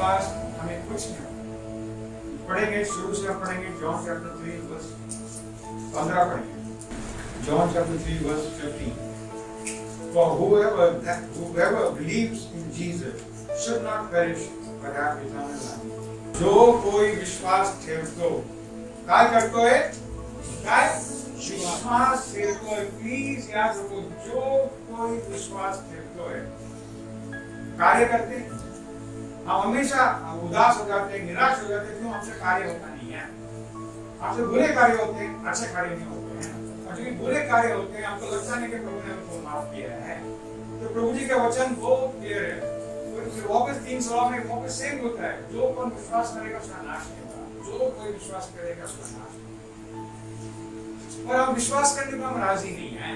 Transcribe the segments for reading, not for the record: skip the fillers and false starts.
विश्वास हमें कुछ नहीं। पढ़ेंगे शुरू से हम पढ़ेंगे जॉन चैप्टर 3 वर्स 15 पढ़ेंगे। John chapter 3 verse 15। For whoever believes in Jesus should not perish but have eternal life. जो कोई विश्वास ठेवतो काय करतो है? काय विश्वास ठेवतो है। प्लीज याद रखो, जो कोई विश्वास ठेवतो है कार्य करते हैं। हम हमेशा उदास हो जाते हैं, निराश हो जाते हैं, क्यों? हमसे कार्य होता नहीं है। आपसे बुरे कार्य होते हैं, अच्छे कार्य नहीं होते हैं। और जो बुरे कार्य होते हैं, हमको लगता नहीं कि प्रभु ने उनको माफ किया है। तो प्रभु जी का वचन बहुत क्लियर है। तो वापस 3:16 में वापस सेम होता है, जो कोई विश्वास करेगा उसका नाश नहीं होगा। जो कोई विश्वास करेगा उसका नाश नहीं होगा। और हम विश्वास करने को हम राजी नहीं है।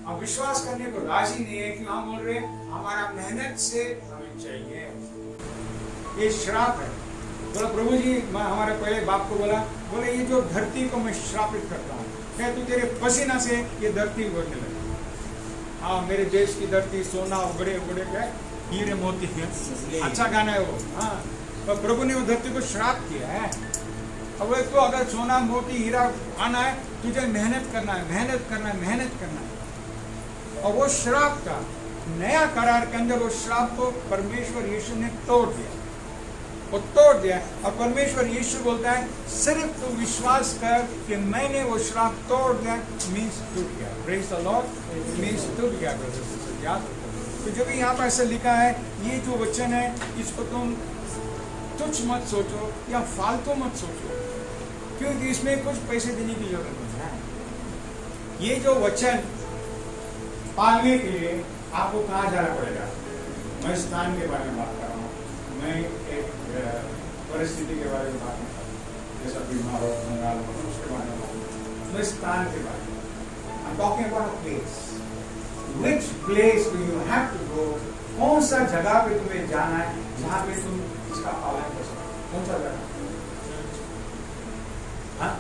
हम विश्वास करने को राजी नहीं है, क्यों? हम बोल रहे हमारा मेहनत से हमें चाहिए। ये श्राप है। बोला प्रभु जी, मैं हमारे पहले बाप को बोले ये जो धरती को मैं श्रापित करता हूँ, क्या तू तेरे पसीना से ये धरती उगड़ने लगे। हाँ, मेरे देश की धरती सोना उगड़े उगड़े क्या हीरे मोती है। अच्छा गाना है वो। हाँ, तो प्रभु ने वो धरती को श्राप किया है। अब तो अगर सोना मोती हीरा आना है, तुझे मेहनत करना है, मेहनत करना है, मेहनत करना है। और वो श्राप का नया करार के अंदर वो श्राप को परमेश्वर यीशु ने तोड़ दिया। वो तोड़ दिया और परमेश्वर यीशु बोलता है सिर्फ तू विश्वास कर कि मैंने वो श्राप तोड़ दिया, मीन्स टूट गया। प्रेज द लॉर्ड, मीन्स टूट गया। याद रखो। तो जब यहाँ पर ऐसा लिखा है, ये जो वचन है इसको तुम तुच्छ मत सोचो या फालतू मत सोचो, क्योंकि इसमें कुछ पैसे देने की जरूरत नहीं है। ये जो वचन पालने के लिए आपको कहाँ जाना पड़ेगा? मैं स्थान के बारे में बात कर रहा हूँ। मैं एक परिस्थिति के बारे में बात नहीं कर रहा, जैसा बीमार हो, कंगाल हो, उसके बारे में बात। मैं स्थान के बारे में I'm talking about a place. Which place do you have to go? कौन सा जगह पे तुम्हें जाना है जहाँ पे तुम इसका पालन कर सकते? कौन सा जगह? हाँ,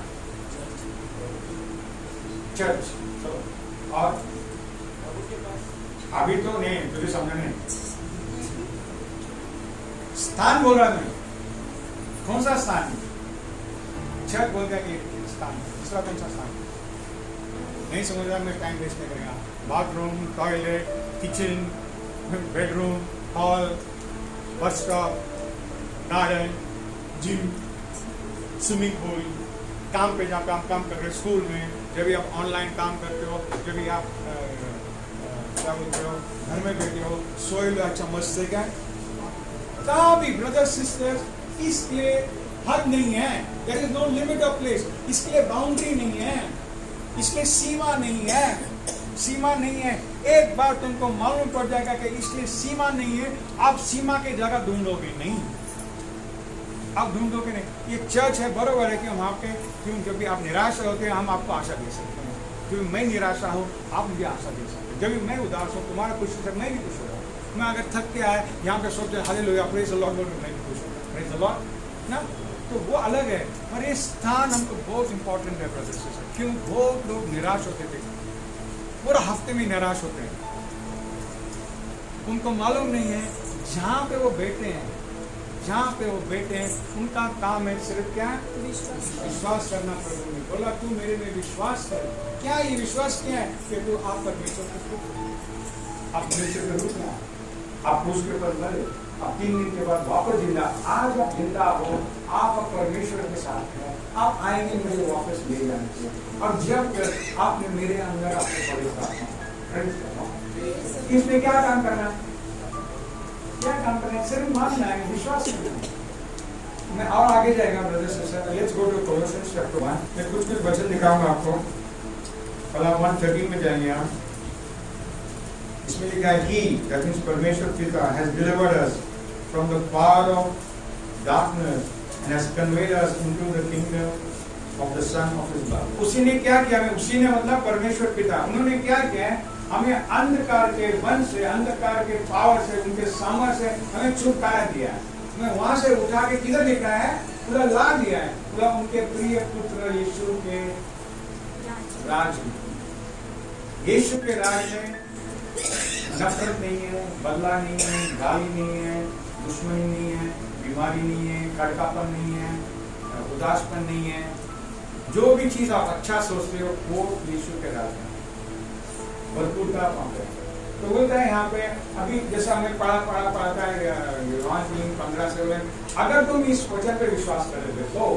चर्च। और अभी तो नहीं, तुझे समझ नहीं। स्थान बोल रहा मैं। कौन सा स्थान? चर्च बोल रहा है कि स्थान। दूसरा कौन सा स्थान? नहीं समझ रहा, मैं टाइम वेस्ट नहीं करेगा। Bathroom, toilet, kitchen, bedroom, hall, bus stop, garden, gym, swimming pool, काम पे जहाँ आप काम कर रहे हो, स्कूल में, जब भी आप ऑनलाइन काम करते हो, जब भी आप क्या बोलते हो, घर में बैठे हो, सोए हुए अच्छा मस्त से क्या कहाँ भी ब्रदर सिस्टर्स, इसके हद नहीं है। There is no limit of place. इसके लिए बाउंड्री नहीं है, इसके सीमा नहीं है, सीमा नहीं है। एक बार तुमको मालूम पड़ जाएगा कि इसलिए सीमा नहीं है, आप सीमा की जगह ढूंढोगे नहीं, आप ढूंढोगे नहीं। ये चर्च है, बरोबर है कि हम आपके क्यों जब भी आप निराश होते हैं हम आपको आशा दे सकते हैं। क्योंकि मैं निराशा हूँ, आप मुझे आशा दे सकते हैं। जब भी मैं उदास हूँ, तुम्हारा खुशी से मैं भी खुश हो रहा हूँ। मैं अगर थक के आया यहाँ पे सोचते हालेलुया प्रेज द लॉर्ड, मैं भी खुश हूँ, प्रेज द लॉर्ड ना। तो वो अलग है, पर ये स्थान हमको बहुत इंपॉर्टेंट है ब्रदर्स सिस्टर। क्यों? बहुत लोग निराश होते थे, पूरा हफ्ते में निराश होते हैं। उनको मालूम नहीं है जहाँ पे वो बैठे हैं, जहाँ पे वो बैठे हैं उनका काम है सिर्फ क्या? विश्वास करना। प्रभु ने बोला तू मेरे में विश्वास कर। क्या ये विश्वास क्या है? कि तू आप परमेश्वर के आप परमेश्वर के रूप में आप क्रूस के ऊपर मरे, आप 3 दिन के बाद वापस जिंदा। आज आप जिंदा हो, आप परमेश्वर के साथ हैं, आप आएंगे मुझे वापस ले जाने के। और जब तक आपने मेरे अंदर आपको प्रवेश करना, इसमें क्या काम करना? क्या काम करना है? सिर्फ मानना है, विश्वास करना है। मैं और आगे जाएगा brother sister. Let's go to Colossians chapter 1। मैं कुछ वचन दिखाऊंगा आपको। पहला 1:13 में जाएंगे आप। इसमें लिखा है he, that means परमेश्वर पिता, has delivered us from the power of darkness and has conveyed us into the kingdom of the Son of His love. उसी ने क्या किया? उसी ने मतलब परमेश्वर पिता, उन्होंने क्या किया? हमें अंधकार के वन से, अंधकार के पावर से, उनके सामर्थ्य से हमें छुटकारा दिया है। हमें वहां से उठा के किधर लेकर है? पूरा ला दिया है, पूरा उनके प्रिय पुत्र यीशु के राज में। यीशु के राज में नफरत नहीं है, बदला नहीं है, गाली नहीं है, दुश्मनी नहीं है, बीमारी नहीं है, कड़कापन नहीं है, उदासपन नहीं है। जो भी चीज आप अच्छा सोचते हो वो यीशु के राज में भरपूरता पाते हैं। तो बोलता है यहाँ पे, अभी जैसा हमें पढ़ा है यूहन्ना 3:15 से बोले, अगर तुम इस वचन पे विश्वास करोगे तो,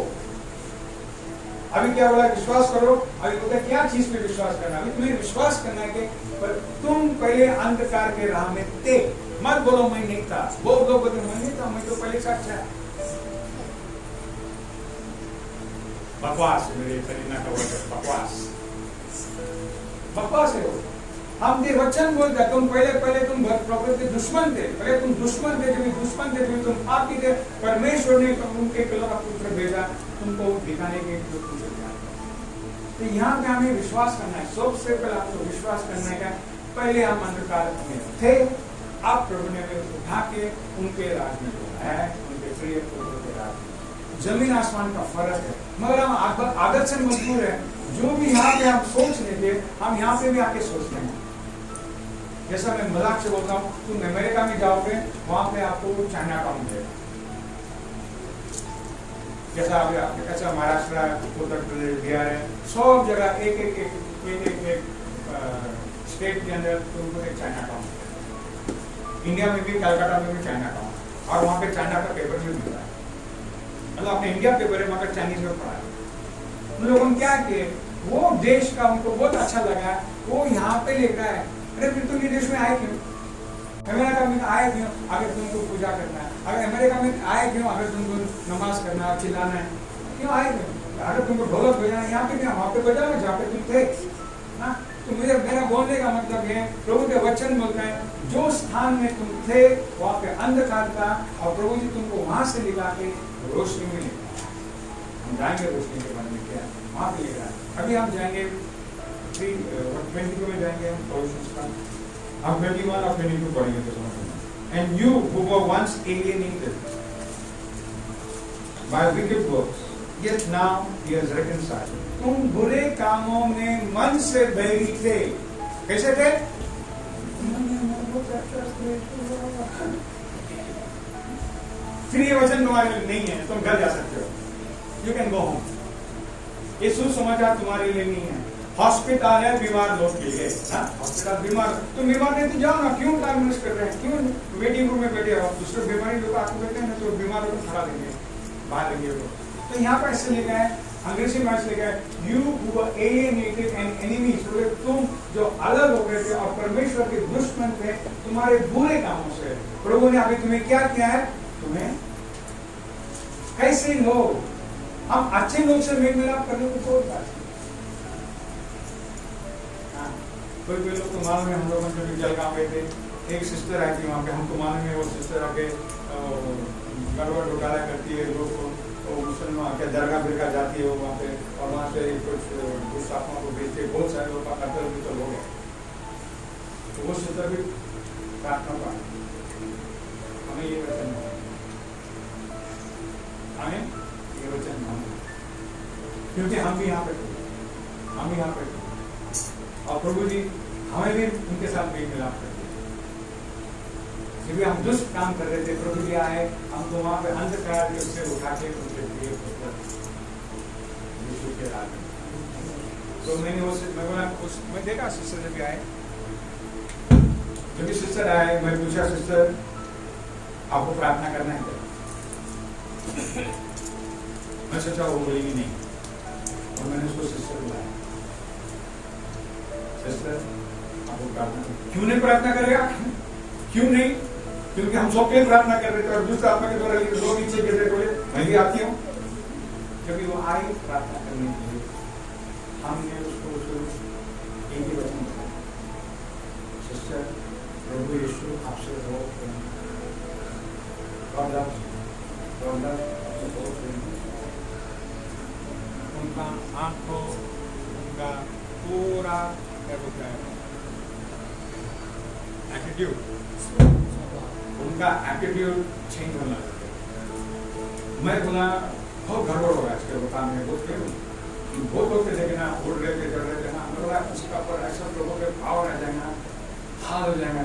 अभी क्या बोला, विश्वास करो। अभी बोलता है क्या चीज पे विश्वास करना, अभी तुम्हें विश्वास करना है कि पर तुम पहले अंधकार के राह में थे। मत बोलो मैं नहीं था, बहुत लोग बोलते मैं नहीं था, मैं तो पहले से अच्छा है। बकवास, मेरे करीना का वर्ड, बकवास है वो। हम ये वचन बोलते हैं, तुम पहले तुम प्रकृति के दुश्मन थे, पहले तुम दुश्मन थे, जब दुश्मन थे जब तुम पापी थे, परमेश्वर ने उनके इकलौता पुत्र भेजा तुमको दिखाने के लिए। तो यहाँ पे हमें विश्वास करना है, सबसे पहले आपको विश्वास करना है, पहले हम अंधकार में थे, आप प्रभु ने हमें उठा के उनके राज में है, उनके प्रिय पुत्र के राज में। जमीन आसमान का फर्क है, मगर हम आदत से मजबूर है। जो भी यहाँ पे हम सोच लेते, हम यहाँ पे भी आके सोचते हैं। जैसा मैं मजाक से बोलता हूँ, तुम अमेरिका में जाओगे, वहां पे आपको चाइना टाउन मिलेगा। जैसा आपके कैसा महाराष्ट्र, उत्तर प्रदेश, बिहार है, सब जगह एक स्टेट के अंदर तुमको एक चाइना टाउन मिलेगा। इंडिया में भी, कलकत्ता में भी चाइना टाउन, और वहाँ पे चाइना का पेपर भी मिलता है। मतलब अपने इंडिया पेपर है, मगर चाइनीज में पढ़ा है। उन लोगों ने क्या किए, वो देश का उनको बहुत अच्छा लगा, वो यहाँ पे लेकर आए। अरे फिर तुम ये देश में आए क्यों? अमेरिका में आए क्यों अगर तुमको पूजा करना है? अगर अमेरिका में आए क्यों अगर तुमको नमाज करना है, चिल्लाना है? क्यों आए क्यों? अगर तुमको ढोलक बजाना है, यहाँ पे क्या, वहाँ पे बजाओ जहाँ पे तुम थे ना। तो मेरा बोलने का मतलब है, प्रभु के वचन बोलते हैं, जो स्थान में तुम थे वहाँ पे अंधकार था, और प्रभु जी तुमको वहां से निकाल के रोशनी में लेकर हम जाएंगे। रोशनी के मन में क्या वहां पे लेकर अभी हम जाएंगे 22 में जाएंगे हम 21 और 22 पढ़ेंगे तो समझ। And you who were once alienated by wicked works, yet now he has reconciled. तुम बुरे कामों में मन से बैरी थे। कैसे थे? फिर ये वचन तुम्हारे लिए नहीं है, तुम घर जा सकते हो, यू कैन गो होम। ये सुसमाचार तुम्हारे लिए नहीं है। हॉस्पिटल है बीमार लोग के लिए, हॉस्पिटल बीमार, तुम बीमार नहीं तो जाओ ना, क्यों टाइम वेस्ट कर रहे हैं? क्यों वेटिंग रूम में बैठे हो? दूसरे बीमारी लोग आपको बैठे हैं ना, तो बीमार लोग खड़ा देंगे, बाहर देंगे लोग। तो यहाँ पर ऐसे लिखा है, अंग्रेजी में ऐसे लिखा है, you who were alienated and enemies, तुम जो अलग हो गए थे और परमेश्वर के दुश्मन थे तुम्हारे बुरे कामों से, प्रभु ने अभी तुम्हें क्या किया है? तुम्हें कैसे लोग, हम अच्छे लोग से मेल मिलाप करने को छोड़ पाते। कोई लोग तो मालूम है, हम लोग जलगांव गए थे, एक सिस्टर आई थी वहाँ पे, हमको मालूम है वो सिस्टर आके गड़बड़ घोटाला करती है, लोग को मुसलमान के दरगाह बिरगा जाती है वो वहाँ पे, और वहाँ से कुछ गुस्ताखों को भेजते हैं, बहुत सारे लोग का कत्ल भी तो हो गया। तो वो सिस्टर भी प्रार्थना का हमें ये वचन, हमें ये वचन मांगे, क्योंकि हम भी यहाँ पे थे, हम भी यहाँ पे थे, और प्रभु जी हमें भी उनके साथ मेल मिलाप करते। जब हम दुष्ट काम कर रहे थे, प्रभु जी आए, हमको वहां पे अंधकार के उससे उठा के उनके प्रिय पुत्र यीशु के राज में। तो मैंने मैं बोला, मैं देखा सिस्टर जब आए, जब सिस्टर आए, मैं पूछा सिस्टर आपको प्रार्थना करना है क्या? मैं सोचा वो बोलेगी नहीं, और मैंने उसको सिस्टर बुलाया, सिस्टर आपको प्रार्थना, क्यों नहीं प्रार्थना करेगा? क्यों नहीं? क्योंकि हम सबके प्रार्थना कर रहे थे, और दूसरा आत्मा के द्वारा लोग नीचे गिर रहे, बोले मैं भी आती हूँ। क्योंकि वो आई प्रार्थना करने के लिए, हमने उसको एक ही वचन बताया, सिस्टर प्रभु यीशु आपसे बहुत प्रेम, उनका आंखों, उनका पूरा क्या बोलता है एटीट्यूड, उनका एटीट्यूड चेंज होना। मैं बोला बहुत गड़बड़ हो रहा है इसके बता में, बहुत लोग थे लेकिन उड़ रहे थे, चढ़ रहे थे ना, बोला उसका पर ऐसा लोगों के भाव रह जाएगा, हाल हो जाएगा,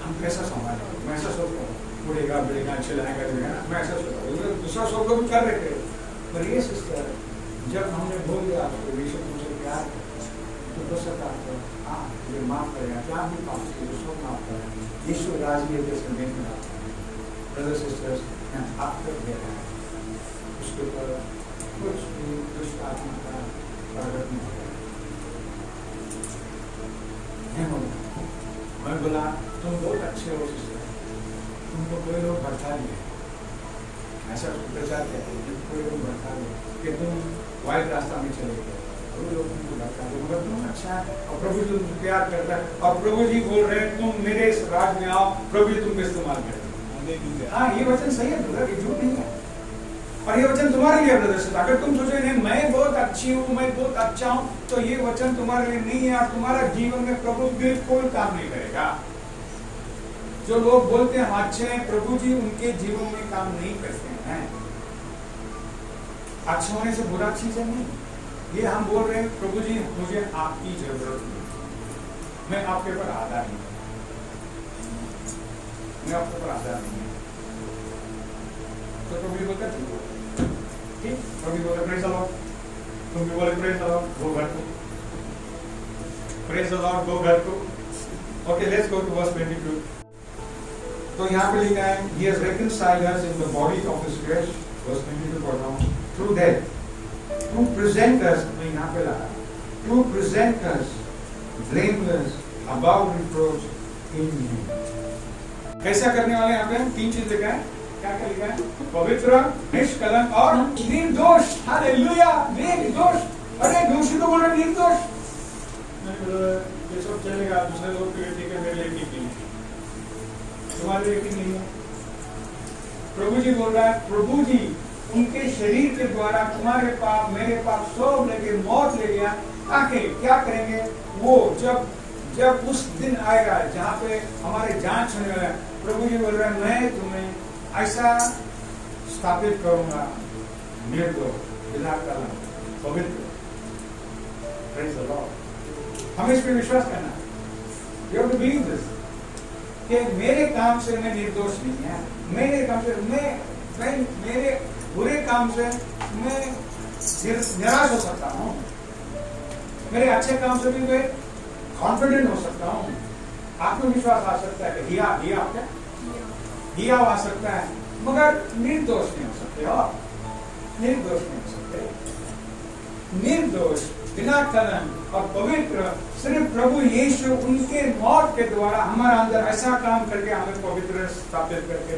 हम कैसा संभालेंगे? मैं ऐसा सोचता हूँ उड़ेगा बढ़ेगा चिल्लाएगा ना, मैं ऐसा सोचा दूसरा सब लोग कर रहे थे। पर ये सिस्टर जब हमने बोल दिया आपको यीशु मुझे प्यार तो बस हाँ ये माफ करेगा, क्या भी पाप किए तो सब माफ करेगा, यीशु राजी के समय में ब्रदर सिस्टर्स आप तक दे रहे हैं उसके ऊपर कुछ भी दुष्ट आत्मा का प्रकट नहीं होगा। मैं बोला तुम बहुत अच्छे हो सिस्टर, तुमको कोई लोग भड़का दिए, ऐसा प्रचार कहते हैं कोई लोग भड़का दिए कि तुम वाइट रास्ता में चले गए, वो लोग तुमको भड़का दिए, मगर तुम अच्छा है और प्रभु तुमको प्यार करता है और प्रभु जी बोल रहे हैं तुम मेरे इस राज में आओ, प्रभु जी तुमको इस्तेमाल करें। हाँ ये वचन सही है ब्रदर, ये झूठ नहीं है और ये वचन तुम्हारे लिए ब्रदर से, अगर तुम सोचो नहीं मैं बहुत अच्छी हूँ, मैं बहुत अच्छा हूँ, तो ये वचन तुम्हारे लिए नहीं है और तुम्हारा जीवन में प्रभु बिल्कुल काम नहीं करेगा। जो लोग बोलते हैं अच्छे हैं, प्रभु जी उनके जीवन में काम नहीं करते हैं। अच्छे होने से बुरा चीज है नहीं, ये हम बोल रहे हैं प्रभु जी मुझे आपकी जरूरत नहीं, मैं आपके ऊपर आधार नहीं, मैं आपके ऊपर आधार नहीं। तो प्रभु जी बोलते ठीक, प्रभु जी बोले प्रेज द लॉर्ड, तुम भी बोले प्रेज द लॉर्ड, गो घर को, प्रेज द लॉर्ड गो घर को। Okay let's go to verse 22। तो यहाँ पे लिखा है he has reconciled us in the body of his flesh, verse 22 पढ़ रहा हूँ, through death to present us, मैं यहाँ पे ला to present us blameless above reproach in him। कैसा करने वाले यहाँ पे तीन चीज लिखा है, क्या क्या लिखा है, पवित्र निष्कलंक और निर्दोष। हालेलुया, निर्दोष। अरे दोषी तो बोल रहे निर्दोष, ये सब चलेगा दूसरे लोग के लिए ठीक है, मेरे लिए ठीक नहीं, तुम्हारे लिए ठीक नहीं है। प्रभु जी बोल रहा है, प्रभु जी उनके शरीर के द्वारा तुम्हारे पाप मेरे पाप सब लेके मौत ले गया, ताकि क्या करेंगे वो जब उस दिन आएगा जहाँ पे हमारे जांच होने वाला है, प्रभु जी बोल रहा है मैं तुम्हें ऐसा स्थापित करूंगा निर्दोष बिना कलंक पवित्र। Praise the Lord. हमें इस पे विश्वास करना, you have to believe this कि मेरे काम से मैं निर्दोष नहीं है, मेरे काम से मैं मेरे बुरे काम से मैं निराश हो सकता हूँ, मेरे अच्छे काम से भी मैं कॉन्फिडेंट हो सकता हूँ, आत्मविश्वास आ सकता है, हिया आ सकता है, मगर निर्दोष नहीं हो सकते। और निर्दोष नहीं हो सकते, निर्दोष बिना कलंक और पवित्र सिर्फ प्रभु यीशु उनके मौत के द्वारा हमारे अंदर ऐसा काम करके हमें पवित्र स्थापित करके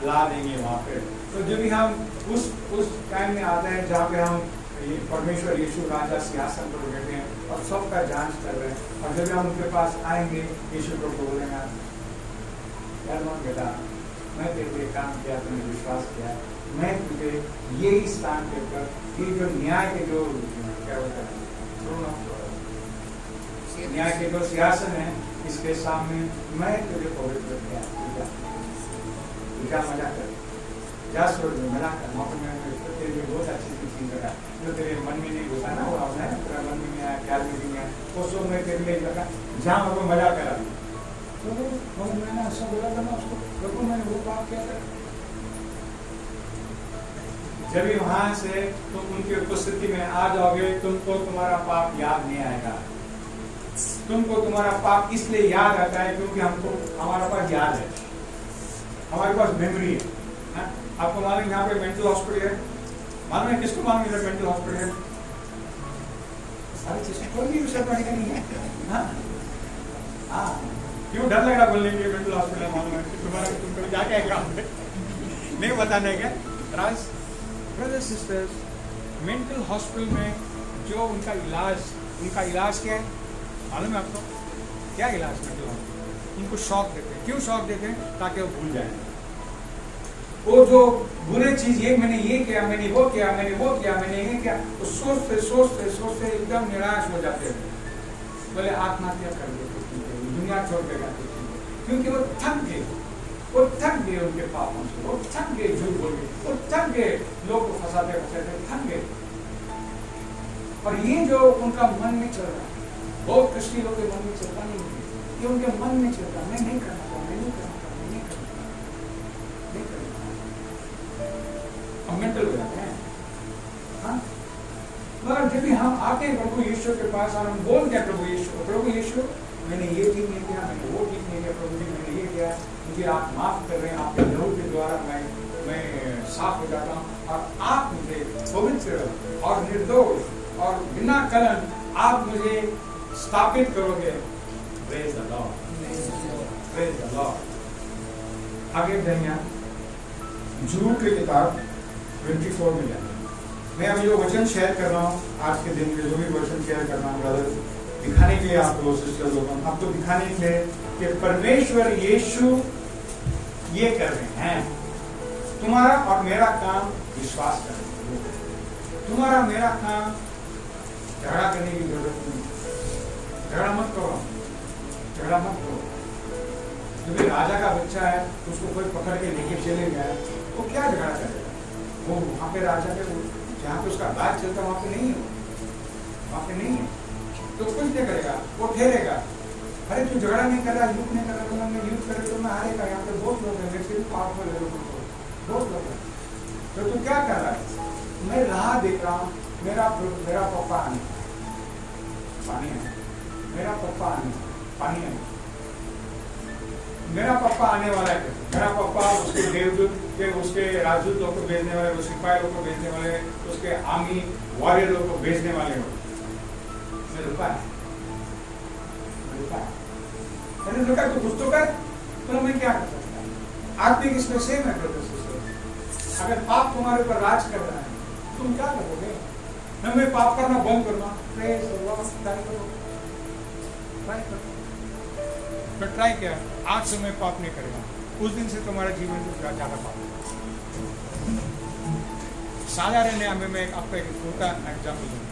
ला देंगे वहां पे। तो जब भी हम उस टाइम में आते हैं जहाँ पे हम परमेश्वर यीशु राजा सिंहासन पर बैठे हैं और सबका जांच कर रहे हैं, और जब हम उनके पास आएंगे यीशु को बोलेंगे बेटा मैं तेरे लिए काम किया, तुमने विश्वास किया, मैं तुझे यही स्थान के ऊपर ये जो न्याय के जो क्या होता है न्याय के जो सिंहासन है इसके सामने मैं तुझे पवित्र किया, मजा कर जा सोच मजा कर मौके में तेरे लिए बहुत अच्छी चीज लगा जो तेरे मन में नहीं घुसा ना, वो आपने तेरा मन में आया, ख्याल में नहीं आया, उसको मैं तेरे लिए लगा जहाँ वो मजा करा तो मैंने ऐसा बोला था ना उसको, प्रभु मैंने वो बात किया था। जब भी वहां से तुम उनकी उपस्थिति में आ जाओगे तुमको तुम्हारा पाप याद नहीं आएगा, तुमको तुम्हारा पाप इसलिए याद आता है क्योंकि हमको हमारा पास याद है, हमारे पास मेमोरी है। आपको मालूम यहाँ पे मेंटल हॉस्पिटल है, मालूम है किसको मालूम है मेंटल हॉस्पिटल है? अरे किसी कोई भी विषय पढ़ने का नहीं है। क्यों डर लग रहा बोलने के लिए मेंटल हॉस्पिटल है? मालूम है तुम्हारा तुम कभी क्या कहेगा नहीं बताने के राज। ब्रदर्स सिस्टर्स, मेंटल हॉस्पिटल में जो उनका इलाज क्या है मालूम है आपको? क्या इलाज मेंटल हॉस्पिटल? उनको शॉक देते हैं। क्यों शॉक देते हैं? ताकि वो भूल जाए वो जो बुरे चीज, ये मैंने ये किया, मैंने वो किया, मैंने वो किया, मैंने ये किया, तो सोचते सोचते सोचते एकदम निराश हो जाते हैं, बोले आत्महत्या कर देते, दुनिया छोड़ के जाते, क्योंकि वो थक गए उनके पापों से, वो थक गए झूठ बोल के, वो थक गए लोग को फंसाते फंसाते थक गए। और ये जो उनका मन में चल रहा है, बहुत क्रिश्चियन लोग के मन में चलता नहीं है, ये उनके मन में चलता, मैं नहीं करना चाहता, मैं नहीं करना चाहता, मैं नहीं करना चाहता। हम आते हैं प्रभु यीशु के पास और हम बोलते हैं प्रभु यीशु को, प्रभु यीशु मैंने ये ठीक नहीं किया, मैंने वो ठीक नहीं किया, प्रभु जी मैंने ये किया, मुझे आप माफ कर रहे हैं, आपके लहू के द्वारा मैं साफ हो जाता हूँ और आप मुझे पवित्र और निर्दोष और बिना कलंक आप मुझे स्थापित करोगे। Praise the Lord, praise the Lord. आगे बढ़ेंगे जुड की किताब 24 में जाएंगे। मैं अभी जो वचन शेयर कर रहा हूँ आज के दिन में, जो भी वचन शेयर कर रहा हूँ ब्रदर, दिखाने के लिए आप लोग सिस्टर लोगों, आपको दिखाने के लिए कि परमेश्वर यीशु ये कर रहे हैं। तुम्हारा और मेरा काम विश्वास करना, तुम्हारा मेरा काम झगड़ा करने की जरूरत नहीं। झगड़ा मत करो, झगड़ा मत करो। जो भी राजा का बच्चा है उसको कोई पकड़ के लेके चले गया वो क्या झगड़ा करेगा? वो वहां पे राजा के जहाँ पे उसका राज चलता वहां पे नहीं है, वहां पे नहीं है तो कुछ नहीं करेगा, वो ठहरेगा। अरे तू झगड़ा नहीं कर रहा, युद्ध नहीं कर रहा, तो मैं युद्ध करे तो मैं हारेगा। यहाँ पे बहुत लोग हैं, मेरे से भी पावरफुल है लोगों को, बहुत लोग हैं। तो तू क्या कर रहा है? मैं राह देख रहा हूँ, मेरा पप्पा आने, पानी है, मेरा पप्पा आने, पानी है, मेरा पप्पा आने वाला है। मेरा पप्पा उसके देवदूत के, उसके राजदूत लोग को भेजने वाले, उसके सिपाही लोग को भेजने वाले, उसके आर्मी वॉरियर लोग को भेजने वाले हो। मैं रुका है, मैंने रुका तो कुछ तो कर, तो मैं क्या कर सकता हूँ? आत्मिक इसमें सेम है ब्रदर सिस्टर। अगर पाप तुम्हारे ऊपर राज कर रहा है तुम क्या करोगे? मैं पाप करना बंद करूंगा, प्रेज द लॉर्ड, ट्राई करो, ट्राई करो। तो ट्राई किया, आज से मैं पाप नहीं करेगा, उस दिन से तुम्हारा जीवन में ज्यादा पाप। साधारण मैं आपको एक छोटा एग्जाम्पल दूँ।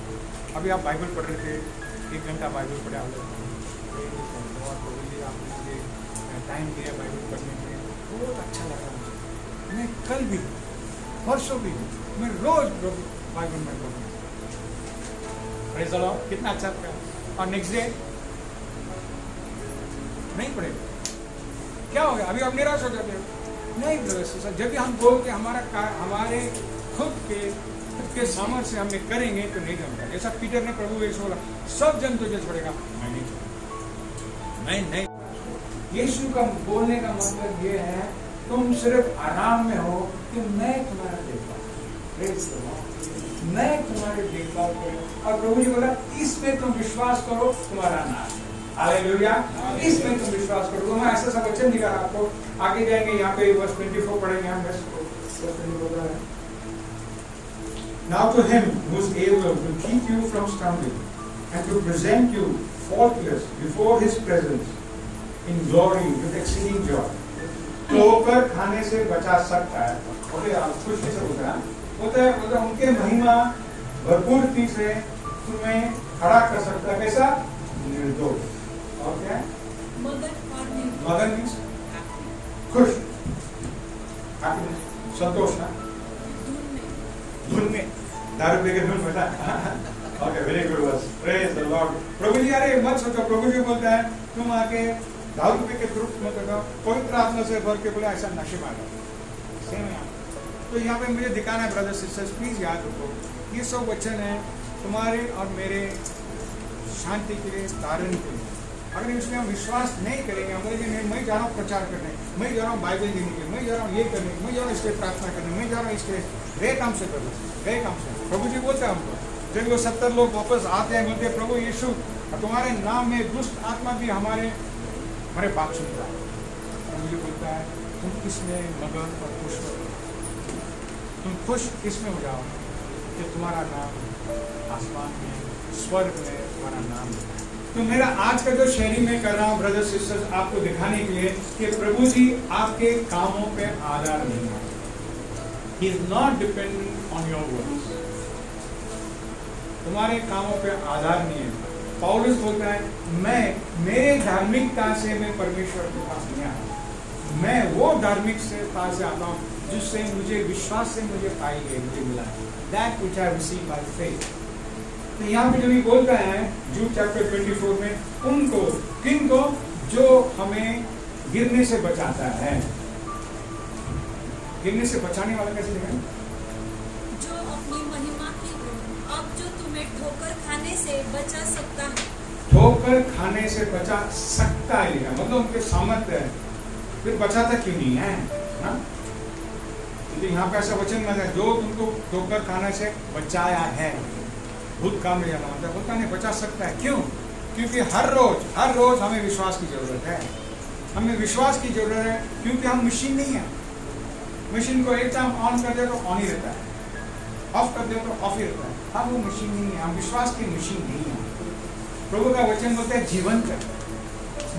अभी आप बाइबल पढ़ रहे थे, 1 घंटा बाइबल पढ़े, आपने मुझे टाइम दिया बाइबल पढ़ने के लिए, बहुत अच्छा लगा मुझे। मैं कल भी, परसों भी, मैं रोज बाइबल में पढ़ूँ। प्रेज़ द लॉर्ड, कितना अच्छा था। और नेक्स्ट डे नहीं पढ़े, क्या हो गया? अभी आप निराश हो जाते हो। नहीं ब्रदर, जब भी हम बोलते हमारे खुद के सामर्थ्य से हमने करेंगे तो नहीं जमता। जैसा पीटर ने प्रभु यीशु बोला, सब जन तुझे छोड़ेगा, मैं नहीं छोड़ूंगा, मैं नहीं। यीशु का बोलने का मतलब ये है, तुम सिर्फ आराम में हो कि मैं तुम्हारा देखभाल, मैं तुम्हारे देखभाल करूं। और प्रभु जी बोला, इसमें तुम विश्वास करो, तुम्हारा नाम। हालेलुया, इसमें तुम विश्वास करो। तो मैं ऐसा सा वचन दिखा रहा आपको। आगे जाएंगे, यहाँ पे वर्स 24 पढ़ेंगे हम। Now to him who is able to keep you from stumbling and to present you faultless before his presence in glory with exceeding joy. ठोकर खाने से बचा सकता है, ओके, आप खुशी से होता है उनके महिमा भरपूरती से तुम्हें खड़ा कर सकता है। कैसा? निर्दोष। और क्या? मगन मीन्स खुश, संतोष ना, धुन में दारू पी के धुन बैठा। Okay, very good verse, praise the Lord. प्रभु जी, अरे मत सोचो, प्रभु जी बोलता है तुम आके दारू पी के ग्रुप मत करो, पवित्र आत्मा से भर के बोले ऐसा नशे मारो। सेम है। तो यहाँ पे मुझे दिखाना है ब्रदर सिस्टर्स, प्लीज याद रखो, ये सब वचन है तुम्हारे और मेरे शांति के लिए, तारण के लिए। अगर इसमें हम विश्वास नहीं करेंगे, हम बोलेंगे नहीं, मैं जा रहा हूँ प्रचार करने, मैं जा रहा हूँ बाइबल देने के लिए, मैं जा रहा हूँ ये करने, मैं जा रहा हूँ इसके प्रार्थना करने, मैं जा रहा हूँ इसके गए काम से करना, गए काम से। प्रभु जी बोलते हैं हमको, जब वो 70 लोग वापस आते हैं, बोलते हैं प्रभु यीशु तुम्हारे नाम में दुष्ट आत्मा भी हमारे बात सुनता है। प्रभु जी बोलता है तुम किसमें मगन और खुश हो, तुम खुश किसमें हो जाओ कि तुम्हारा नाम आसमान में, स्वर्ग में तुम्हारा नाम है। तो मेरा आज का जो शेयरिंग में कर रहा हूँ ब्रदर सिस्टर्स, आपको दिखाने के लिए कि प्रभु जी आपके कामों पे आधार नहीं है। He is not dependent on your works. तुम्हारे कामों पे आधार नहीं है। पौलुस बोलता है, मैं मेरे धार्मिकता से मैं परमेश्वर के पास नहीं आता, मैं वो धार्मिकता से आता हूँ जिससे मुझे विश्वास से मुझे पाई गई, मुझे मिला, that which I receive by faith। तो यहाँ पे जो भी बोलता है जूड चैप्टर 24 में, उनको, किनको? जो हमें गिरने से बचाता है। गिरने से बचाने वाला कैसे लिखा है? जो अपनी महिमा की अब जो में ठोकर खाने से बचा सकता है। ठोकर खाने से बचा सकता है, मतलब उनके सामर्थ्य है, फिर बचाता क्यों नहीं है ना? तो यहाँ पे ऐसा वचन मिला है, जो तुमको ठोकर खाने से बचाया है, भूतकाल में जाना मतलब होता नहीं, बचा सकता है। क्यों? क्योंकि हर रोज हमें विश्वास की जरूरत है। हमें विश्वास की जरूरत है, क्योंकि हम मशीन नहीं है। मशीन को एक टाइम ऑन कर दे तो ऑन ही रहता है, ऑफ कर दे तो ऑफ ही रहता है। हम वो मशीन नहीं है, हम विश्वास की मशीन नहीं है। प्रभु का वचन बोलता है जीवंत है,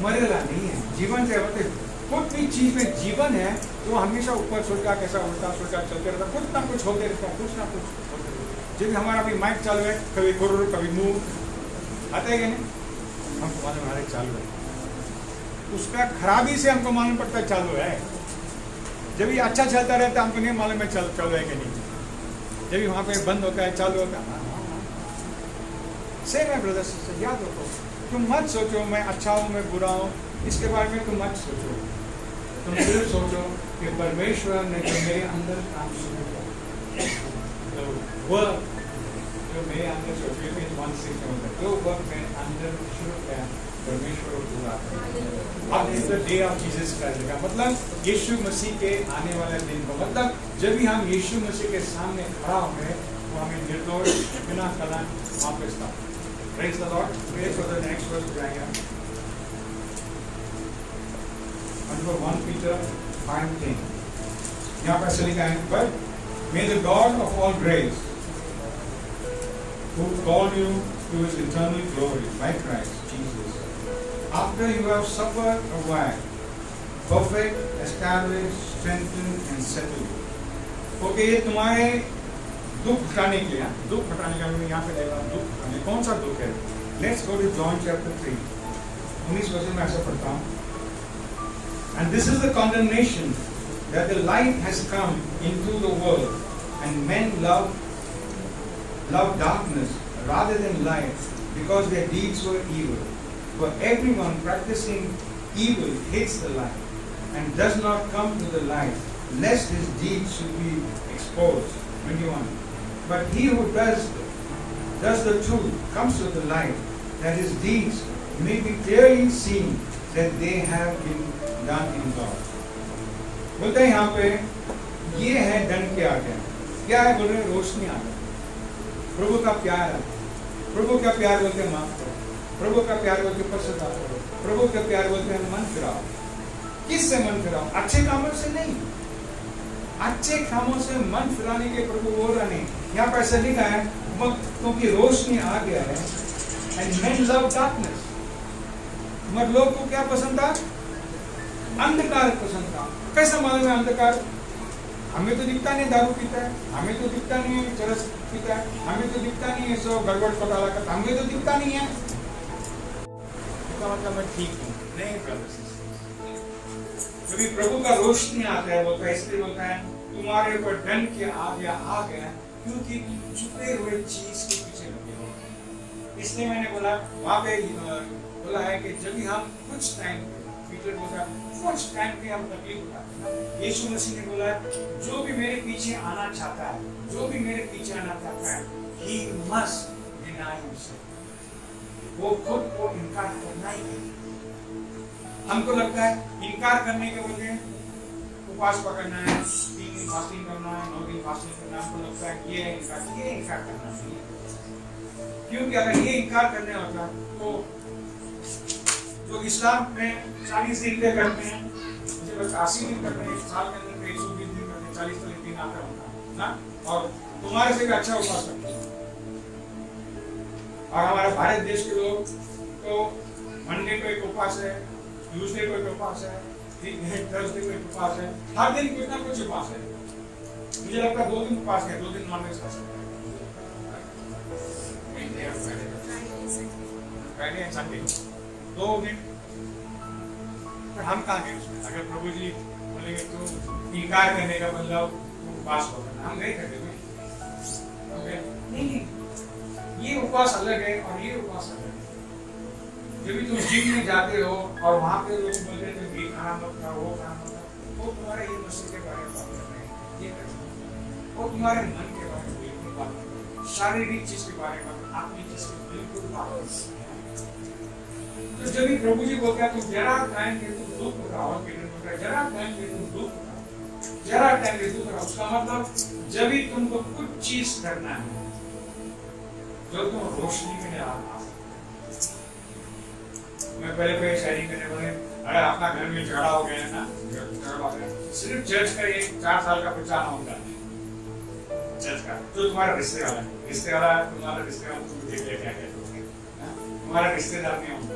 मरेगा नहीं है, जीवंत है। बोलते कुछ भी चीज में जीवन है तो हमेशा ऊपर सोचा कैसा उल्टा सोचा चलते रहता, कुछ ना कुछ होते रहता है, कुछ ना कुछ होते रहता है। जब हमारा भी माइक चालू है, कभी खुर कभी मुंह आता है कि नहीं, हमको मालूम हमारे चालू है। उसका खराबी से हमको मालूम पड़ता है चालू है। जब ये अच्छा चलता रहता है हमको नहीं मालूम है चालू है कि नहीं। जब वहाँ पे बंद होता है चालू होता है, सेम है ब्रदर सिस्टर, याद रखो। तुम मत सोचो मैं अच्छा हूँ मैं बुरा हूँ, इसके बारे में तुम मत सोचो। तुम सिर्फ सोचो कि परमेश्वर ने जो मेरे अंदर काम शुरू किया, तो वह जो मेरे अंदर जो वर्क मेरे अंदर शुरू किया, परमेश्वर को पूरा करेगा। अब इस the day of Jesus Christ का मतलब यीशु मसीह के आने वाले दिन को, मतलब जब भी हम यीशु मसीह के सामने खड़ा होंगे तो हमें निर्दोष बिना कलंक वापस था। Praise the Lord. Praise for the next verse to जाएंगे। Number 1 Peter 5:10. यहाँ पर ऐसे लिखा है, but may the God of all grace, who called you to His eternal glory by Christ Jesus, after you have suffered a while, perfect, establish, strengthen, and settle you. Okay, ये तुम्हारे दुख हटाने के लिए, दुख हटाने का मैं यहाँ पे देख रहा हूँ, दुख हटाने कौन सा दुख है? Let's go to John chapter 3. 19 वर्ष में ऐसा पढ़ता हूँ। And this is the condemnation, that the light has come into the world, and men love darkness rather than light, because their deeds were evil. For everyone practicing evil hates the light, and does not come to the light, lest his deeds should be exposed. 21. But he who does the truth comes to the light, that his deeds may be clearly seen that they have been done in God. बोलते हैं यहाँ पे ये है दंड के आगे, क्या है? बोल रहे हैं रोशनी आ गया, प्रभु का प्यार है। प्रभु का प्यार बोलते हैं माफ करो, प्रभु का प्यार बोलते हैं पश्चाताप करो, प्रभु का प्यार बोलते हैं मन फिराओ। किससे मन फिराओ? अच्छे कामों से नहीं, अच्छे कामों से मन फिराने के प्रभु बोल रहे हैं। यहाँ पर ऐसा लिखा है क्योंकि रोशनी आ गया है, and men love darkness. मगर लोग को क्या पसंद था? अंधकार पसंद था। कैसा मालूम है अंधकार? हमें तो दिखता नहीं दारू पीता है, हमें तो दिखता नहीं है चरस पीता है, हमें तो दिखता नहीं है सो गड़बड़ पटाला करता, हमें तो दिखता नहीं है। इसका मतलब मैं ठीक हूँ नहीं ब्रदर्स। कभी प्रभु का रोशनी आता है, बोलता है इसलिए बोलता है तुम्हारे ऊपर दंड के आ गया क्योंकि तुम छुपे हुए चीज के पीछे लगे हो। इसलिए मैंने बोला वहां पे बोला है कि जब भी हम कुछ टाइम, पीटर बोला कुछ टाइम पे हम तकलीफ उठाते हैं, यीशु मसीह ने बोला जो भी मेरे पीछे आना चाहता है, जो भी मेरे पीछे आना चाहता है, he must deny himself. वो खुद को इनकार करना ही है। हमको लगता है इनकार करने के बदले उपवास पकड़ना है, 3 दिन फास्टिंग करना है, 9 दिन फास्टिंग करना है, हमको लगता है ये इनकार करना चाहिए। क्योंकि अगर ये इनकार करने होता तो जो इस्लाम में 40 दिन पे करते हैं, मुझे बस 80 दिन करते हैं, साल के अंदर 120 दिन करते हैं, 40 दिन आता होता ना, और तुम्हारे से भी अच्छा उपवास करते हैं। और हमारे भारत देश के लोग तो मंडे को एक उपवास है, ट्यूसडे को एक उपवास है, थर्सडे को एक उपवास है, हर दिन कुछ ना कुछ उपवास है। मुझे लगता है 2 दिन उपवास है, 2 दिन नॉनवेज खा सकते हैं, फ्राइडे एंड संडे 2 दिन। पर हम कहाँ गए उसमें? अगर प्रभु जी बोलेंगे तो इनकार करने का मतलब उपवास होगा, हम नहीं करते नहीं। ये उपवास अलग है और ये उपवास अलग है। जब भी तुम जिम में जाते हो और वहाँ पे लोग बोलते हैं तुम ये खाना मत खाओ, वो खाना मत खाओ, वो तुम्हारे ये मसीह के बारे में बात कर रहे हैं, ये कर वो तुम्हारे मन के बारे में बिल्कुल बात कर रहे हैं। शारीरिक चीज के बारे में, आत्मिक चीज के बिल्कुल बात नहीं। तो जब भी प्रभु जी बोलता है तुम जरा टाइम के तुम दुख उठाओ, जरा टाइम के तुम दुख उठाओ, जरा टाइम के दुख उठाओ, उसका मतलब जब भी तुमको कुछ चीज करना है जो तुम रोशनी में ला सकते। मैं पहले शायरी करने वाले, अगर अपना घर में झगड़ा हो गया है ना, झगड़ा हो गया, सिर्फ जज का एक 4 साल का बच्चा ना होता है, जज का जो तुम्हारा रिश्ते वाला है, तुम्हारा रिश्तेदार तुम देख ले क्या कहते हो, तुम्हारा रिश्तेदार नहीं होता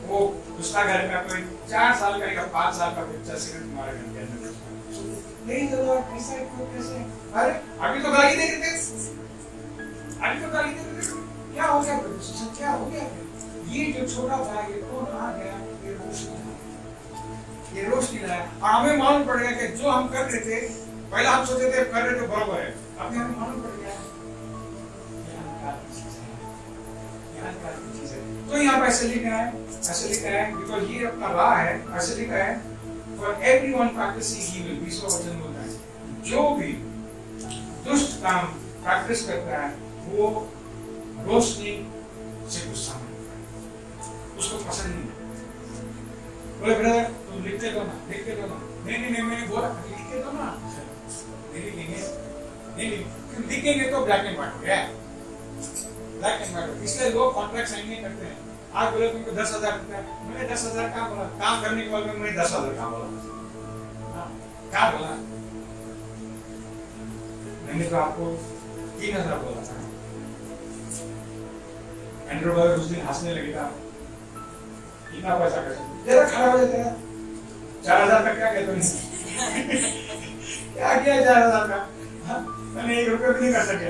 वो, उसका घर का कोई 4 साल का या 5 साल का बच्चा सिर्फ तुम्हारे घर के अंदर नहीं चलो कैसा क्यों कैसे, अरे अभी तो गाली दे रहे थे, अभी तो गाली दे रहे थे, क्या हो गया, क्या हो गया, ये जो छोटा था ये कौन आ गया, ये रोशनी लाया। और हमें मालूम पड़ेगा कि जो हम कर रहे थे, पहले हम सोचते थे कर रहे थे बराबर है, अभी हमें मालूम पड़ गया तो यहाँ पे ऐसे लिखा है, बिकॉज़ ये अपना राह है, ऐसे लिखा है for everyone practicing evil, विश्व वचन बोलता है जो भी दुष्ट काम प्रैक्टिस करता है वो रोशनी से गुस्सा में उसको पसंद नहीं। बोले ब्रदर तुम लिखते दो ना, नहीं मैंने बोला लिखते दो ना, नहीं लिखेंगे तो ब्लैक एंड व्हाइट हो गया, ब्लैक एंड व्हाइट। इसलिए लोग कॉन्ट्रैक्ट साइन नहीं करते हैं। आज बोले तुमको 10,000 रुपया, मैंने 10,000 क्या बोला, काम करने के बाद में मैंने 10,000 क्या बोला, क्या बोला, मैंने तो आपको 3,000 बोला था। एंड्रू ब्रदर उस दिन हंसने लगे था, इतना पैसा कैसे, तेरा खड़ा हो जाता है 4,000 का क्या कहते हो क्या किया 4,000 का, मैंने 1 रुपया भी नहीं कर सके,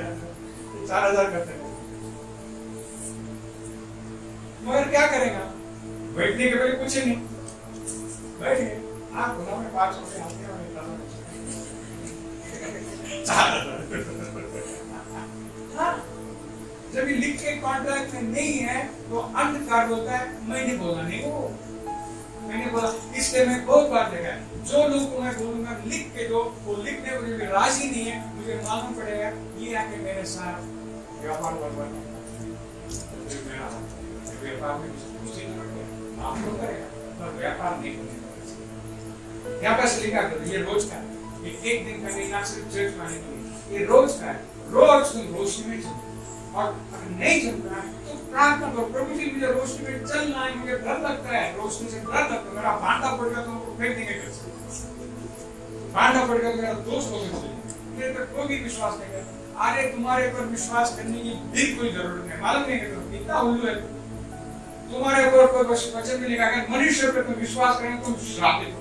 4,000 करते मगर क्या करेगा, बैठने के पहले कुछ नहीं, बैठ गए आप बोला मैं 500 रुपये हाथ में 4,000 जब ये लिख के कॉन्ट्रैक्ट में नहीं है तो अंधकार होता है, मैंने बोला नहीं वो, मैंने बोला, इसलिए मैं बहुत बार देखा है जो लोग को मैं बोलूंगा लिख के दो, वो लिखने को भी राजी नहीं है, मुझे मालूम पड़ेगा ये आके मेरे साथ व्यापार बर्बाद व्यापार में आप लोग करेगा पर व्यापार नहीं होने। यहाँ पर लिखा कर ये रोज का, एक दिन का नहीं, ना सिर्फ चर्च में आने के लिए, ये रोज का है, रोज तुम रोशनी में चलो, और अगर नहीं चलता है तो प्रार्थना करो, प्रभु जी मुझे रोशनी में चलना है, मुझे डर लगता है, रोशनी से डर लगता है, मेरा भांडा पड़ गया तो उनको फेंक देंगे कैसे, भांडा पड़ गया तो मेरा दोस्त लोग मेरे पर कोई भी विश्वास नहीं करता। अरे तुम्हारे पर विश्वास करने की बिल्कुल जरूरत नहीं, मालूम नहीं कि तुम कितना उल्लू है, तुम्हारे ऊपर कोई वचन भी लिखा है मनुष्य पर तुम विश्वास करें तुम श्रापित हो।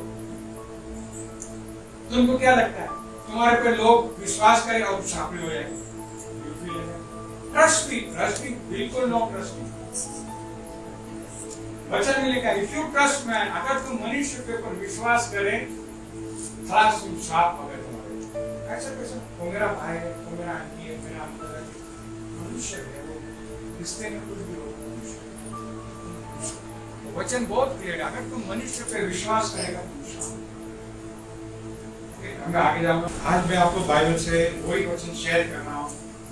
तुमको क्या लगता है तुम्हारे पर लोग विश्वास करें और श्रापित हो जाए, ट्रस्ट मी बिल्कुल नो ट्रस्ट मी। वचन में लिखा है इफ यू ट्रस्ट मैन, अगर तुम मनुष्य के ऊपर विश्वास करें खास तुम श्राप होगे तुम्हारे। ऐसा कैसा, वो मेरा भाई है, वो मेरा आंटी है, मेरा मनुष्य है, वो रिश्ते में कुछ भी हो, वचन बहुत क्लियर है, अगर तुम मनुष्य पे विश्वास करेगा तुम श्राप। मैं आगे जाऊंगा, आज मैं आपको बाइबल से वही वचन शेयर करना हूँ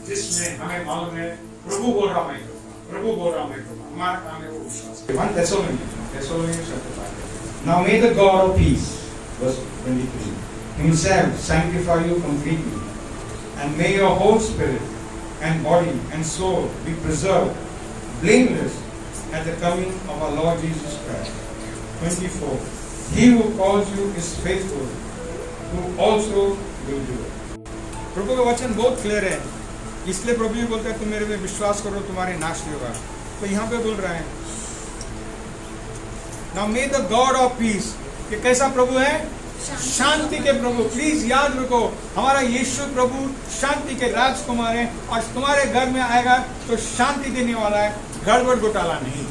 जिसमें हमें मालूम है प्रभु बोल रहा मैं हमारा काम है वो विश्वास। 1 Thessalonians chapter 5. Now may the God of peace, verse 23, himself sanctify you completely, and may your whole spirit and body and soul be preserved blameless at the coming of our Lord Jesus Christ. 24. He who calls you is faithful, who also will do it. प्रभु का वचन बहुत clear है, इसलिए प्रभु जी बोलते हैं तुम मेरे पे विश्वास करो तुम्हारे नाश नहीं होगा। तो यहाँ पे बोल रहा है Now may the God of peace, कि कैसा प्रभु है, शांति के प्रभु। प्लीज याद रखो हमारा यीशु प्रभु शांति के राजकुमार है, और तुम्हारे घर में आएगा तो शांति देने वाला है, गड़बड़ घोटाला नहीं,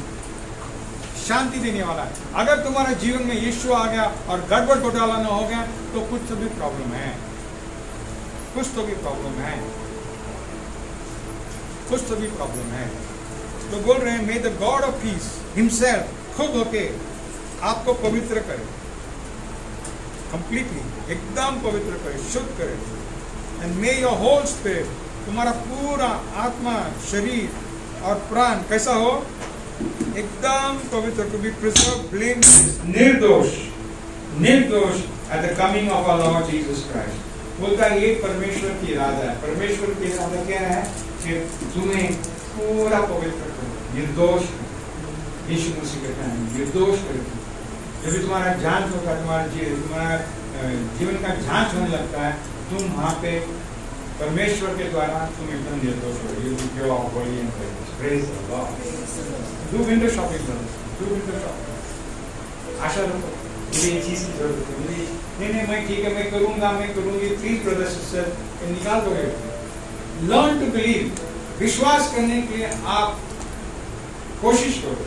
शांति देने वाला है। अगर तुम्हारा जीवन में यीशु आ गया और गड़बड़ घोटाला न हो गया तो कुछ तो भी प्रॉब्लम है, कुछ तो भी प्रॉब्लम है। तो बोल रहे हैं मे the God of peace himself खुद होके आपको पवित्र करे, कंप्लीटली एकदम पवित्र करे, शुद्ध करे, and may your whole spirit तुम्हारा पूरा आत्मा, शरीर और प्राण कैसा हो, एकदम पवित्र, टू बी प्रिजर्व, ब्लेमलेस, निर्दोष, निर्दोष at the coming of our Lord Jesus Christ. बोलता है ये परमेश्वर की इरादा है। परमेश्वर की इरादा क्या है कि तुम्हें पूरा पवित्र करो, निर्दोष करो। यीशु मसीह कहता है निर्दोष करो। जब भी तुम्हारा जांच होता है, तुम्हारा जीवन का जांच होने लगता है, तुम वहाँ पे परमेश्वर के द्वारा तुम एकदम निर्दोष हो। You give of Holi and praise the Lord. Do window shopping करो, डू विंडो शॉपिंग। आशा रखो मुझे ये चीज की जरूरत है, मुझे नहीं मैं ठीक है, मैं करूंगा, मैं करूंगी। प्लीज ब्रदर सिस्टर निकाल दोगे। लर्न टू बिलीव, विश्वास करने के लिए आप कोशिश करो।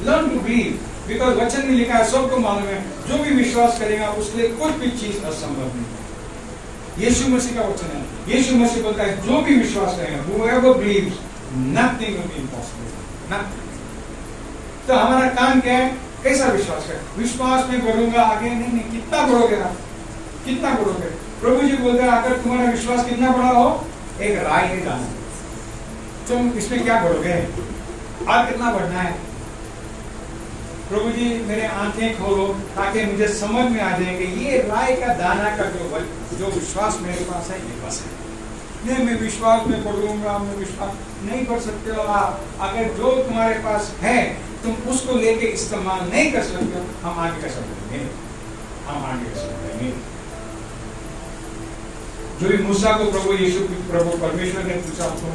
लर्न टू बिलीव, बिकॉज वचन में लिखा है, सबको मालूम है, जो भी विश्वास करेगा उसके लिए कुछ भी चीज असंभव नहीं है। यीशु मसीह का वचन है। यीशु मसीह बोलता है जो भी विश्वास करेगा, whoever believes, nothing will be impossible, nothing। तो हमारा काम क्या है, कैसा विश्वास करें? विश्वास में बढ़ूंगा आगे, नहीं, कितना बढ़ोगे आप, कितना बढ़ोगे? प्रभु जी बोलते हैं अगर तुम्हारा विश्वास कितना बड़ा हो, एक राय है जाना, तुम इसमें क्या बढ़ोगे और कितना बढ़ना है? प्रभु जी मेरे आंखें खोलो ताकि मुझे समझ में आ जाए कि ये राय का दाना का जो विश्वास मेरे पास है, ये बस है। नहीं मैं विश्वास में बढ़ूंगा, मैं विश्वास नहीं कर सकते हो आप। अगर जो तुम्हारे पास है तुम उसको लेके इस्तेमाल नहीं कर सकते हो, हम आगे कैसे बढ़ेंगे? हम आगे कैसे बढ़ेंगे? जो भी मूसा को प्रभु परमेश्वर ने पूछा, तो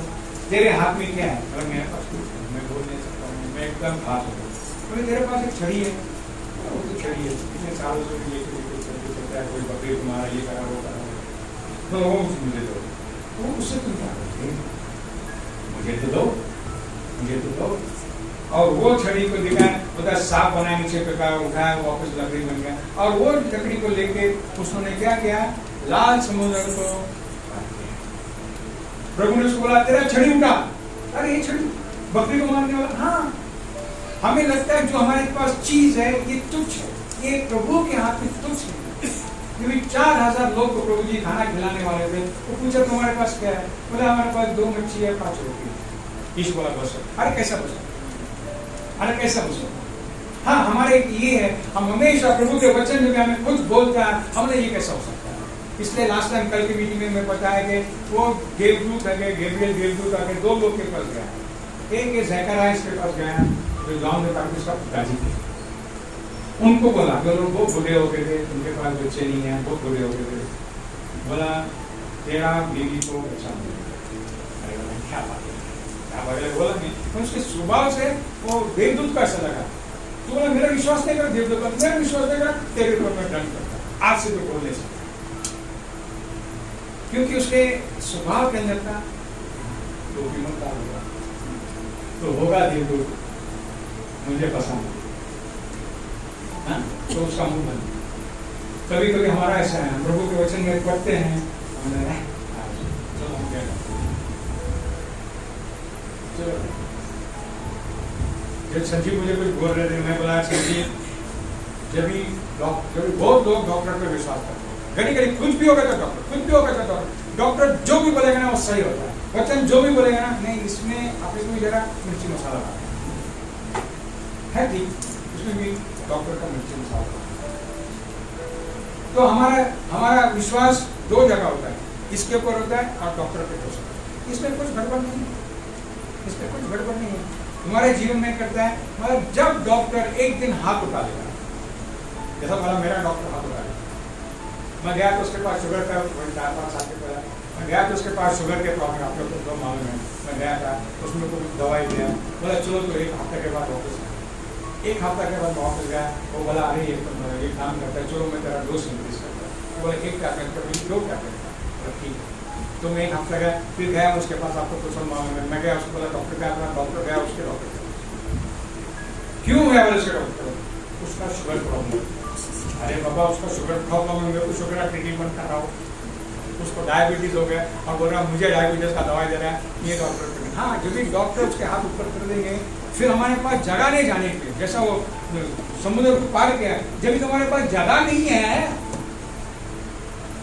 तेरे हाथ में क्या है? और मेरे पास कुछ नहीं, मैं बोल नहीं सकता हूँ, मैं एकदम घास हो गया। तो तेरे पास एक छड़ी है, वो तो छड़ी है, इतने सालों से लेके चलता है, कोई बकरी तुम्हारा ये करा वो करा, तो वो मुझे दो, तो उससे तुम क्या करोगे? मुझे तो दो, मुझे तो दो। और वो छड़ी को दिखाया, बोला सांप बनाया, नीचे फेंका, उठाया, वापस लकड़ी बन गया। और वो लकड़ी को लेके उसने क्या किया? लाल समुद्र को प्रभु ने उसको बोला तेरा छड़ी उठा। अरे ये छड़ी बकरी को मारने वाला? हाँ, हमें लगता है जो हमारे पास चीज है ये तुच्छ है, ये प्रभु के हाथ में तुच्छ है। 4000 लोग को प्रभु जी खाना खिलाने वाले थे, तो पूछा तुम्हारे पास क्या है? बोला हमारे पास 2 मच्छी है, 5 रोटी। ईश बोला बस। अरे कैसा बस, अरे कैसा बस? हाँ, हमारे ये है, हम हमेशा प्रभु के वचन में हमें कुछ बोलता है, हमने ये कैसा हो सकता है? इसलिए लास्ट टाइम कल की मीटिंग में मैं बताया कि वो गेबरूत है, गेब्रियल गेबरूत आके 2 लोग के पास गया। एक ज़करिया के पास गया, जो गांव में काफी सब पिताजी थे। उनको बोला, जो लोग बहुत बुरे हो गए थे, उनके पास बच्चे नहीं है, बहुत बुरे हो गए थे, बोला तेरा बीवी को अच्छा मिलेगा। अरे क्या बात है, क्या बात है? बोला नहीं, तो उसके स्वभाव से वो देवदूत का ऐसा लगा। तो बोला मेरा विश्वास नहीं कर देवदूत का, मेरा विश्वास नहीं कर, तेरे ऊपर मैं दंड करता, आज से तो बोल नहीं सकता। क्योंकि उसके स्वभाव के अंदर था तो विमलता होगा, तो होगा देवदूत मुझे पसंद है, तो उसका मुंह बंद। कभी कभी हमारा ऐसा है, हम प्रभु के वचन में पढ़ते हैं, चलो हम क्या चलो। जब संजीव मुझे कुछ बोल रहे थे, मैं बोला संजीव, जब बहुत लोग डॉक्टर पे विश्वास करते हैं, घड़ी कुछ भी होगा तो डॉक्टर, कुछ भी होगा तो डॉक्टर जो भी बोलेगा ना वो सही होता है, वचन जो भी बोलेगा ना, नहीं इसमें आप इसमें जरा मिर्ची मसाला है ठीक, उसमें भी डॉक्टर का मिर्ची मसाला। तो हमारा विश्वास 2 जगह होता है, इसके ऊपर होता है और डॉक्टर पे हो सकता है। इसमें कुछ गड़बड़ नहीं है, इसमें कुछ गड़बड़ नहीं है। तुम्हारे जीवन में करता है, मतलब जब डॉक्टर एक दिन हाथ उठा लेगा, जैसा बोला मेरा डॉक्टर हाथ उठा लेगा, मैं गया तो उसके पास शुगर का 4-5 साल के पहले मैं गया तो उसके पास शुगर के प्रॉब्लम, आप लोग को मालूम है, मैं गया था, उसमें कुछ दवाई दिया, बोला चलो तो 1 हफ्ते के बाद वापस आया। 1 हफ्ता के बाद वापस गया, वो बोला अरे ये काम करता है, चलो मैं तेरा डोज इंक्रीज करता हूँ। वो बोला 1 टैबलेट का 2 टैबलेट का, ठीक है। तो मैं 1 हफ्ता गया, फिर गया उसके पास, आपको कुछ मालूम है, मैं गया उसको बोला डॉक्टर गया, अपना डॉक्टर गया उसके डॉक्टर क्यों गया बोले उसके डॉक्टर? उसका शुगर प्रॉब्लम। अरे बाबा उसका शुगर प्रॉब्लम है, तो शुगर का ट्रीटमेंट कर रहा हूँ, उसको डायबिटीज हो गया और बोल रहा मुझे डायबिटीज का दवाई दे रहा है ये डॉक्टर। हाँ, जब भी डॉक्टर उसके हाथ ऊपर कर देंगे, फिर हमारे पास जगह नहीं जाने के, जैसा वो समुद्र को पार किया, जब भी तुम्हारे पास जगह नहीं है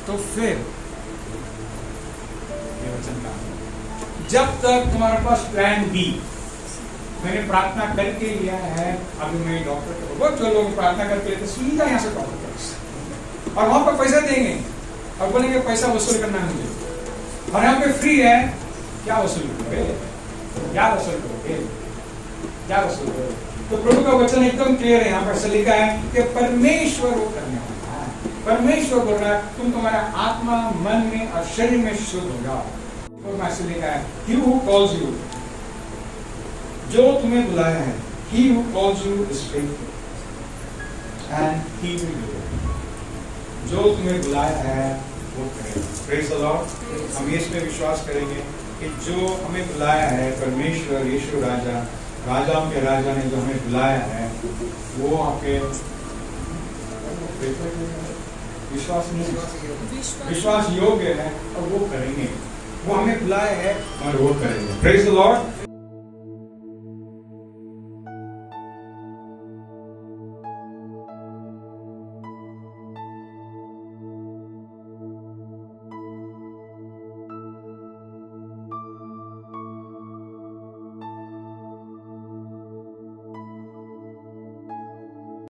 तो फिर ये वचन का जब तक तुम्हारे पास प्लान बी, मैंने प्रार्थना करके लिया है, अभी मैं डॉक्टर को बहुत जो लोग प्रार्थना करके लेते सीधा यहाँ से डॉक्टर और वहां पर पैसा देंगे और बोलेंगे पैसा वसूल करना है मुझे, और यहाँ पे फ्री है, क्या वसूल करोगे, क्या वसूल करोगे, क्या वसूल करोगे? तो प्रभु का वचन एकदम क्लियर है, यहाँ पर ऐसा लिखा है कि परमेश्वर वो करने वाला है। परमेश्वर बोल रहा है तुम तुम्हारा आत्मा, मन में और शरीर में शुद्ध हो जाओ। तो ऐसे लिखा है, he who calls you, जो तुम्हें बुलाया है, he who calls you is faithful and he will do it. जो तुम्हें बुलाया है वो करेगा। Praise the Lord. हम इस पे विश्वास करेंगे कि जो हमें बुलाया है परमेश्वर यीशु राजा, राजाओं के राजा ने जो हमें बुलाया है वो आपके विश्वास योग्य है और वो करेंगे, वो हमें बुलाया है और वो करेंगे। Praise the Lord.